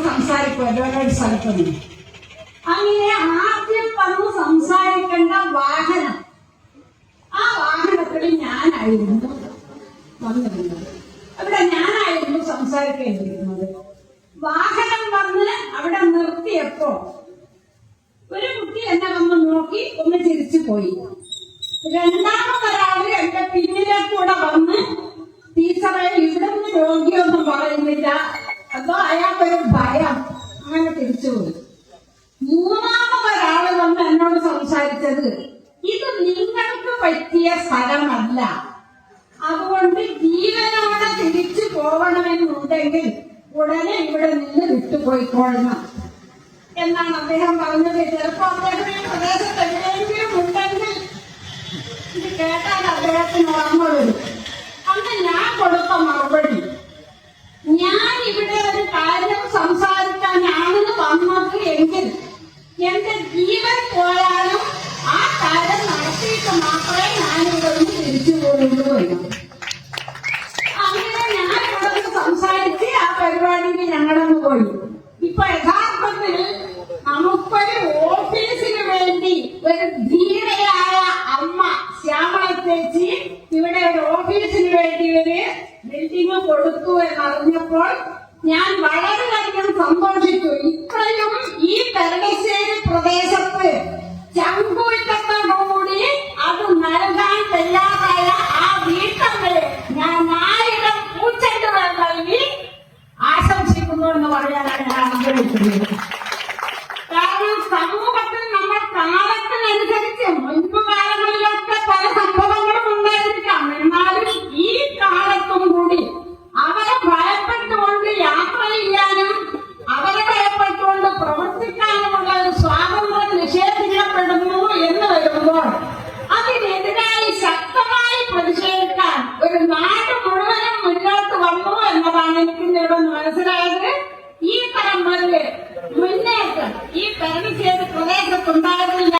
സംസാരിക്കുമല്ലോ ഒരു സ്ഥലത്തുനിന്ന്. അങ്ങനെ ആദ്യം വന്ന് സംസാരിക്കേണ്ട വാഹനം, ആ വാഹനത്തിൽ ഞാനായിരുന്നു വന്നിരുന്നത്. അവിടെ ഞാനായിരുന്നു സംസാരിക്കേണ്ടിയിരുന്നത്. വാഹനം വന്ന് അവിടെ നിർത്തിയപ്പോ ഒരു കുട്ടി എന്നെ വന്ന് നോക്കി ഒന്ന് ചിരിച്ചു പോയി. രണ്ടാമതൊരാള് എന്റെ പിന്നിലെ കൂടെ വന്ന് ടീച്ചറെ ഇവിടുന്ന് രോഗിയൊന്നും പറയുന്നില്ല, അതോ അയാൾക്കൊരു ഭയം, അങ്ങനെ തിരിച്ചുപോയി. മൂന്നാമതൊരാള് വന്ന് എന്നോട് സംസാരിച്ചത്, ഇത് നിങ്ങൾക്ക് പറ്റിയ സ്ഥലമല്ല, അതുകൊണ്ട് ജീവനോടെ തിരിച്ചു പോകണമെന്നുണ്ടെങ്കിൽ ഉടനെ ഇവിടെ നിന്ന് വിട്ടുപോയിക്കൊള്ളണം എന്നാണ് അദ്ദേഹം പറഞ്ഞത്. ചിലപ്പോ അദ്ദേഹം ഈ പ്രദേശത്ത് എവിടെയെങ്കിലും ഉണ്ടെങ്കിൽ ഇത് കേട്ടാൽ അദ്ദേഹത്തിന് ഓർമ്മ വരും. അന്ന് ഞാൻ കൊടുത്ത മറുപടി, ഞാൻ ഇവിടെ ഒരു കാര്യം സംസാരിക്കാനാണെന്ന് വന്നത് എങ്കിൽ എന്റെ ജീവൻ പോയാലും ആ കാര്യം നടത്തിയിട്ട് മാത്രമേ ഞാനിവിടെ നിന്ന് തിരിച്ചു പോകുള്ളൂ. അങ്ങനെ ഞാൻ ഇവിടെ സംസാരിച്ച് ആ പരിപാടിക്ക് ഞങ്ങളൊന്ന് പോയി. ഇപ്പൊ യഥാർത്ഥത്തിൽ നമുക്കൊരു ഓഫീസിന് വേണ്ടി ഒരു ധീരയായ അമ്മ ശ്യാമള ചേച്ചി ഇവിടെ ഒരു ഓഫീസിന് വേണ്ടി ഒരു ബിൽഡിംഗ് കൊടുത്തു എന്നറിഞ്ഞപ്പോൾ ഞാൻ വളരെയധികം സന്തോഷിച്ചു. ഇത്രയും ഈ പെരളശ്ശേരി പ്രദേശത്ത് ചങ്കൂറ്റത്തോടുകൂടി അത് നൽകാൻ തയ്യാറായ ആ വീട്ടമ്മയെ ഞാൻ 1000 പൂച്ചെണ്ടുകൾ നൽകി ആശംസിക്കുന്നു എന്ന് പറയാനാണ് ഞാൻ ആഗ്രഹിക്കുന്നത്. കാരണം സമൂഹത്തിൽ നമ്മൾ കാലത്തിനനുസരിച്ച് മുൻപ് കാലങ്ങളിലൊക്കെ പല സംഭവങ്ങളും ഉണ്ടായിരിക്കാം. എന്നാലും ഈ കാലത്തും കൂടി അവരെ ഭയപ്പെട്ടുകൊണ്ട് യാത്ര ചെയ്യാനും അവരെ ഭയപ്പെട്ടുകൊണ്ട് പ്രവർത്തിക്കാനുമുള്ള ഒരു സ്വാതന്ത്ര്യം നിഷേധിക്കപ്പെടുന്നു എന്ന് വരുമ്പോൾ അതിനെതിരായി ശക്തമായി പ്രതിഷേധിക്കാൻ ഒരു നാട് മുഴുവനും മുന്നോട്ട് വന്നു എന്നതാണ് എനിക്ക് ഇവിടെ മനസ്സിലായത്. ഈ തരം മുന്നേറ്റം ഈ പെരളശ്ശേരി പ്രദേശത്തുണ്ടായിരുന്നില്ല.